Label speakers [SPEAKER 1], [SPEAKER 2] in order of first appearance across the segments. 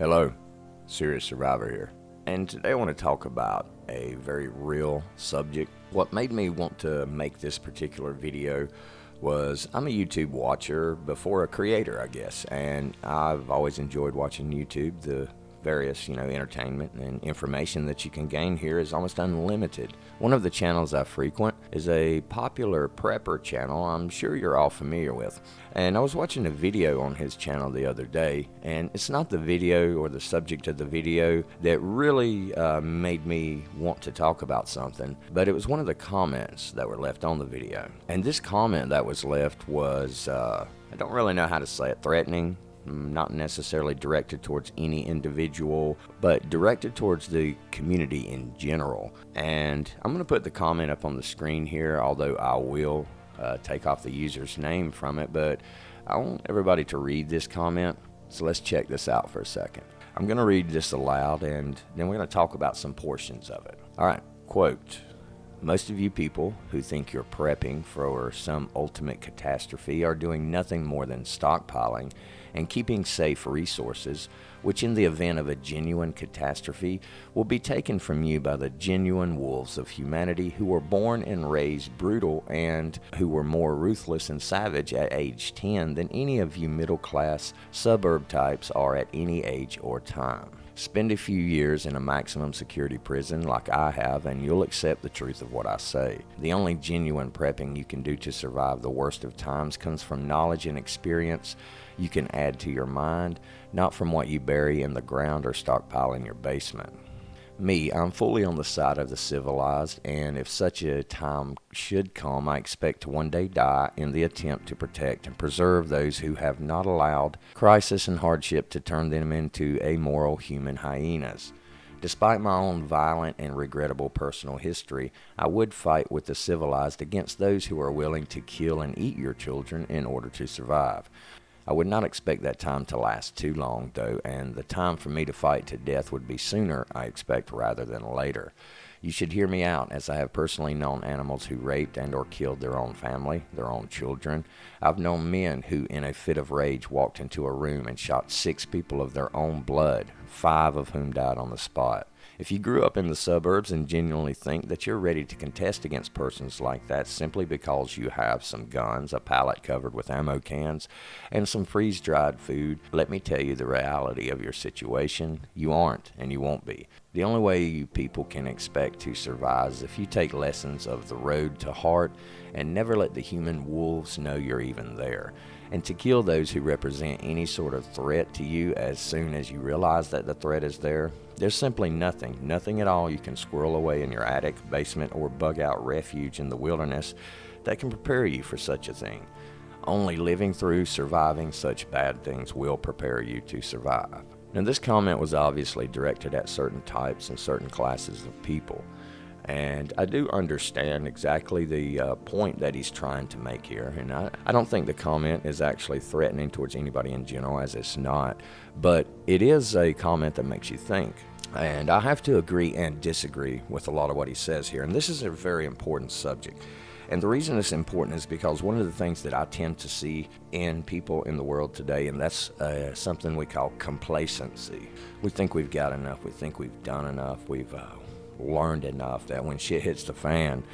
[SPEAKER 1] Hello, Serious Survivor here. And today I want to talk about a very real subject. What made me want to make this particular video was I'm a YouTube watcher before a creator, I guess. And I've always enjoyed watching YouTube. The various, entertainment and information that you can gain here is almost unlimited. One of the channels I frequent is a popular prepper channel I'm sure you're all familiar with. And I was watching a video on his channel the other day, and it's not the video or the subject of the video that really made me want to talk about something, but it was one of the comments that were left on the video. And this comment that was left was, I don't really know how to say it, threatening. Not necessarily directed towards any individual, but directed towards the community in general. And I'm going to put the comment up on the screen here, although I will take off the user's name from it, but I want everybody to read this comment. So let's check this out for a second. I'm going to read this aloud, and then we're going to talk about some portions of it. All right, quote. Most of you people who think you're prepping for some ultimate catastrophe are doing nothing more than stockpiling and keeping safe resources, which in the event of a genuine catastrophe will be taken from you by the genuine wolves of humanity who were born and raised brutal and who were more ruthless and savage at age 10 than any of you middle-class suburb types are at any age or time. Spend a few years in a maximum security prison like I have, and you'll accept the truth of what I say. The only genuine prepping you can do to survive the worst of times comes from knowledge and experience you can add to your mind, not from what you bury in the ground or stockpile in your basement. Me, I'm fully on the side of the civilized, and if such a time should come, I expect to one day die in the attempt to protect and preserve those who have not allowed crisis and hardship to turn them into amoral human hyenas. Despite my own violent and regrettable personal history, I would fight with the civilized against those who are willing to kill and eat your children in order to survive. I would not expect that time to last too long, though, and the time for me to fight to death would be sooner, I expect, rather than later. You should hear me out, as I have personally known animals who raped and or killed their own family, their own children. I've known men who, in a fit of rage, walked into a room and shot 6 people of their own blood, 5 of whom died on the spot. If you grew up in the suburbs and genuinely think that you're ready to contest against persons like that simply because you have some guns, a pallet covered with ammo cans, and some freeze-dried food, let me tell you the reality of your situation. You aren't, and you won't be. The only way you people can expect to survive is if you take lessons of the road to heart and never let the human wolves know you're even there. And to kill those who represent any sort of threat to you as soon as you realize that the threat is there. There's simply nothing at all you can squirrel away in your attic, basement, or bug-out refuge in the wilderness that can prepare you for such a thing. Only living through surviving such bad things will prepare you to survive. Now, this comment was obviously directed at certain types and certain classes of people. And I do understand exactly the point that he's trying to make here. And I don't think the comment is actually threatening towards anybody in general, as it's not. But it is a comment that makes you think. And I have to agree and disagree with a lot of what he says here. And this is a very important subject. And the reason it's important is because one of the things that I tend to see in people in the world today, and that's something we call complacency. We think we've got enough. We think we've done enough. We've learned enough that when shit hits the fan,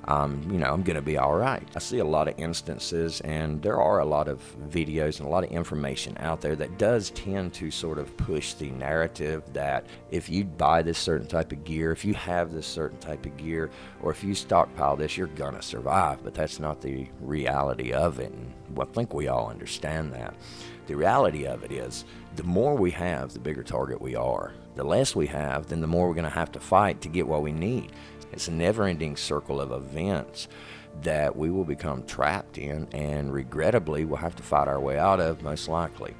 [SPEAKER 1] I'm going to be all right. I see a lot of instances, and there are a lot of videos and a lot of information out there that does tend to sort of push the narrative that if you buy this certain type of gear, if you have this certain type of gear, or if you stockpile this, you're going to survive. But that's not the reality of it, and I think we all understand that. The reality of it is, the more we have, the bigger target we are. The less we have, then the more we're going to have to fight to get what we need. It's a never-ending circle of events that we will become trapped in, and regrettably we'll have to fight our way out of, most likely.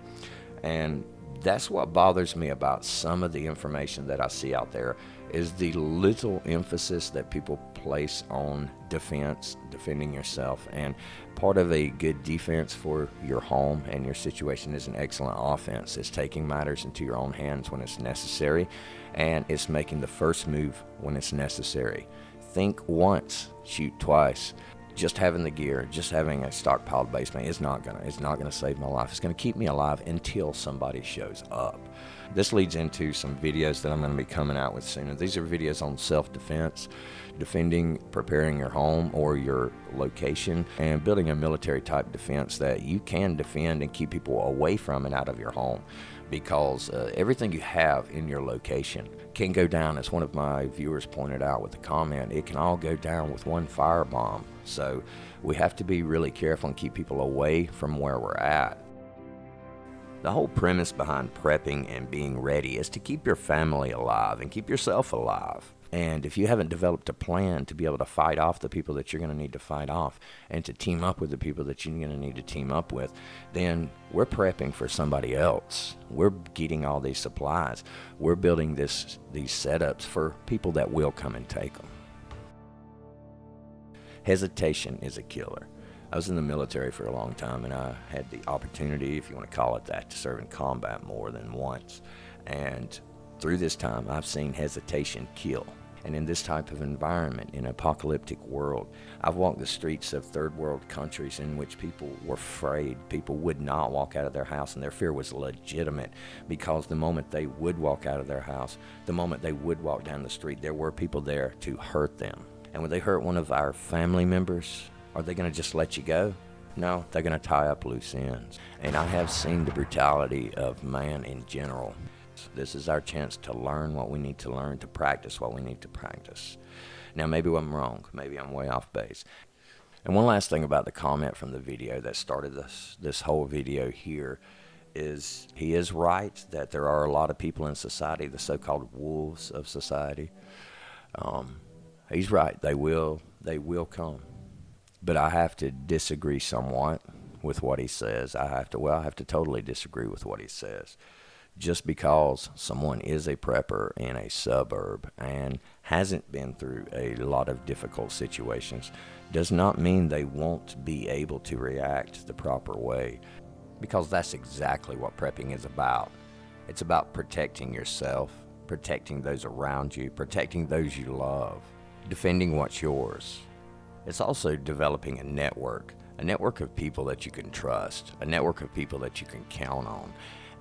[SPEAKER 1] And that's what bothers me about some of the information that I see out there, is the little emphasis that people place on defense, defending yourself. And part of a good defense for your home and your situation is an excellent offense. It's taking matters into your own hands when it's necessary, and it's making the first move when it's necessary. Think once, shoot twice. Just having the gear, just having a stockpiled base mate it's not gonna save my life. It's gonna keep me alive until somebody shows up. This leads into some videos that I'm gonna be coming out with soon. These are videos on self-defense, defending, preparing your home or your location, and building a military type defense that you can defend and keep people away from and out of your home. Because everything you have in your location can go down, as one of my viewers pointed out with the comment, it can all go down with one firebomb. So we have to be really careful and keep people away from where we're at. The whole premise behind prepping and being ready is to keep your family alive and keep yourself alive. And if you haven't developed a plan to be able to fight off the people that you're going to need to fight off and to team up with the people that you're going to need to team up with, then we're prepping for somebody else. We're getting all these supplies. We're building these setups for people that will come and take them. Hesitation is a killer. I was in the military for a long time, and I had the opportunity, if you want to call it that, to serve in combat more than once. And through this time, I've seen hesitation kill. And in this type of environment, in an apocalyptic world, I've walked the streets of third world countries in which people were afraid. People would not walk out of their house, and their fear was legitimate, because the moment they would walk out of their house, the moment they would walk down the street, there were people there to hurt them. And when they hurt one of our family members, are they going to just let you go? No, they're going to tie up loose ends. And I have seen the brutality of man in general. This is our chance to learn what we need to learn, to practice what we need to practice. Now, maybe I'm wrong. Maybe I'm way off base. And one last thing about the comment from the video that started this whole video here is he is right that there are a lot of people in society, the so-called wolves of society. He's right. They will come. But I have to disagree somewhat with what he says. I have to totally disagree with what he says. Just because someone is a prepper in a suburb and hasn't been through a lot of difficult situations does not mean they won't be able to react the proper way, because that's exactly what prepping is about. It's about protecting yourself, protecting those around you, protecting those you love, defending what's yours. It's also developing a network of people that you can trust, a network of people that you can count on.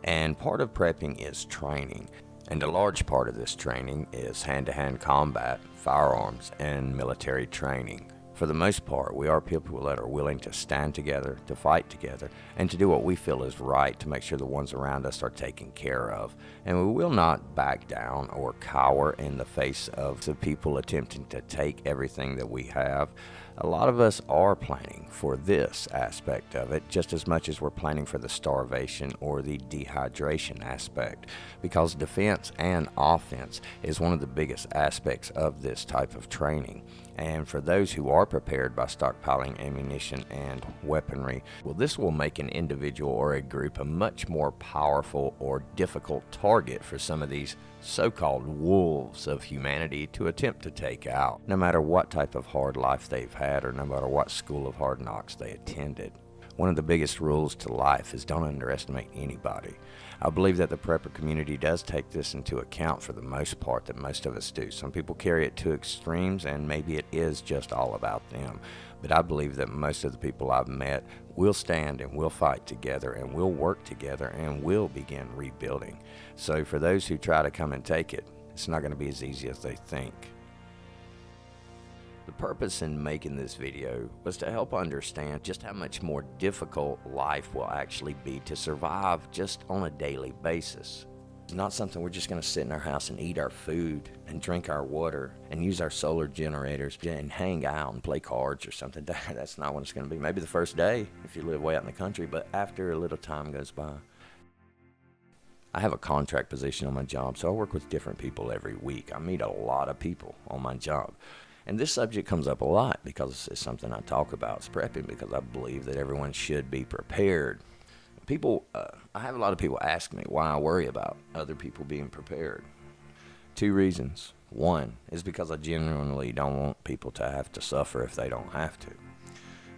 [SPEAKER 1] And part of prepping is training, and a large part of this training is hand-to-hand combat, firearms, and military training. For the most part, we are people that are willing to stand together, to fight together, and to do what we feel is right to make sure the ones around us are taken care of. And we will not back down or cower in the face of the people attempting to take everything that we have. A lot of us are planning for this aspect of it just as much as we're planning for the starvation or the dehydration aspect, because defense and offense is one of the biggest aspects of this type of training. And for those who are prepared by stockpiling ammunition and weaponry, well, this will make an individual or a group a much more powerful or difficult target for some of these so-called wolves of humanity to attempt to take out, no matter what type of hard life they've had or no matter what school of hard knocks they attended. One of the biggest rules to life is don't underestimate anybody. I believe that the prepper community does take this into account for the most part, that most of us do. Some people carry it to extremes, and maybe it is just all about them. But I believe that most of the people I've met will stand and will fight together and will work together and will begin rebuilding. So for those who try to come and take it, it's not going to be as easy as they think. The purpose in making this video was to help understand just how much more difficult life will actually be to survive just on a daily basis. It's not something we're just going to sit in our house and eat our food and drink our water and use our solar generators and hang out and play cards or something. That's not what it's going to be. Maybe the first day if you live way out in the country, but after a little time goes by. I have a contract position on my job, so I work with different people every week. I meet a lot of people on my job. And this subject comes up a lot because it's something I talk about. It's prepping, because I believe that everyone should be prepared. I have a lot of people ask me why I worry about other people being prepared. 2 reasons. One is because I genuinely don't want people to have to suffer if they don't have to.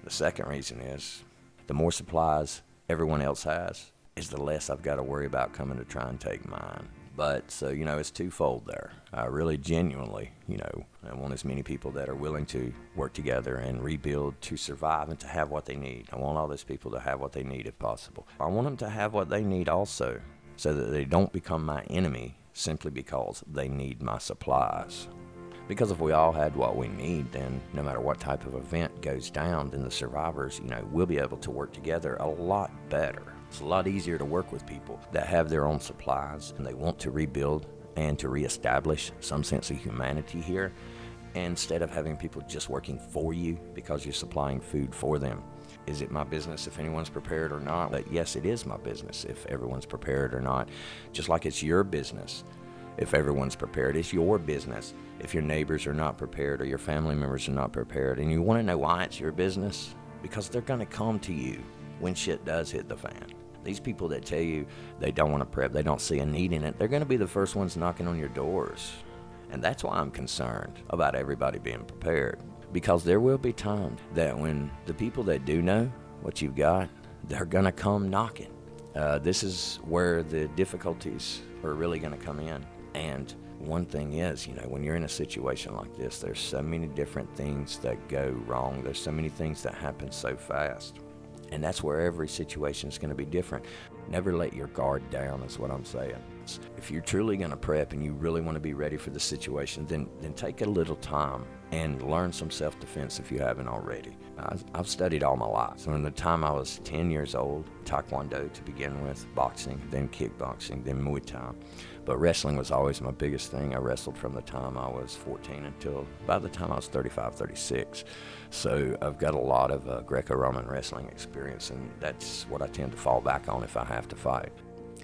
[SPEAKER 1] The second reason is the more supplies everyone else has, is the less I've got to worry about coming to try and take mine. But so, it's twofold there. I really genuinely, I want as many people that are willing to work together and rebuild to survive and to have what they need. I want all those people to have what they need if possible. I want them to have what they need also, so that they don't become my enemy simply because they need my supplies. Because if we all had what we need, then no matter what type of event goes down, then the survivors, we'll be able to work together a lot better. It's a lot easier to work with people that have their own supplies and they want to rebuild and to reestablish some sense of humanity here, instead of having people just working for you because you're supplying food for them. Is it my business if anyone's prepared or not? But yes, it is my business if everyone's prepared or not. Just like it's your business if everyone's prepared. It's your business if your neighbors are not prepared or your family members are not prepared. And you want to know why it's your business? Because they're going to come to you when shit does hit the fan. These people that tell you they don't want to prep, they don't see a need in it, they're going to be the first ones knocking on your doors. And that's why I'm concerned about everybody being prepared. Because there will be times that when the people that do know what you've got, they're going to come knocking. This is where the difficulties are really going to come in. And one thing is, when you're in a situation like this, there's so many different things that go wrong. There's so many things that happen so fast. And that's where every situation is going to be different. Never let your guard down is what I'm saying. If you're truly going to prep and you really want to be ready for the situation, then take a little time and learn some self-defense if you haven't already. I've studied all my life. So from the time I was 10 years old, Taekwondo to begin with, boxing, then kickboxing, then Muay Thai. But wrestling was always my biggest thing. I wrestled from the time I was 14 until by the time I was 35, 36. So I've got a lot of Greco-Roman wrestling experience, and that's what I tend to fall back on if I have to fight.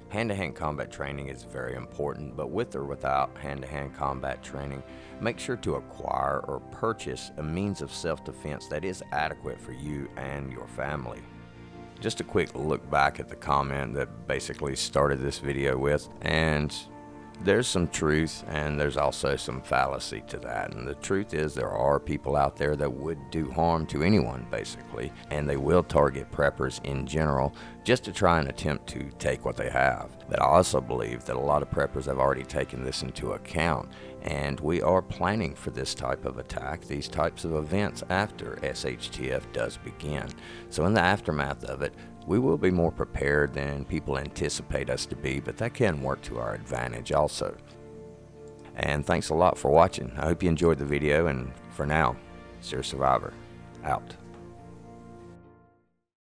[SPEAKER 1] Hand-to-hand combat training is very important, but with or without hand-to-hand combat training, make sure to acquire or purchase a means of self-defense that is adequate for you and your family. Just a quick look back at the comment that basically started this video with, and there's some truth and there's also some fallacy to that. And the truth is there are people out there that would do harm to anyone basically, and they will target preppers in general just to try and attempt to take what they have. But I also believe that a lot of preppers have already taken this into account, and we are planning for this type of attack, these types of events after SHTF does begin. So in the aftermath of it, we will be more prepared than people anticipate us to be, but that can work to our advantage also. And thanks a lot for watching. I hope you enjoyed the video, and for now, it's your survivor, out.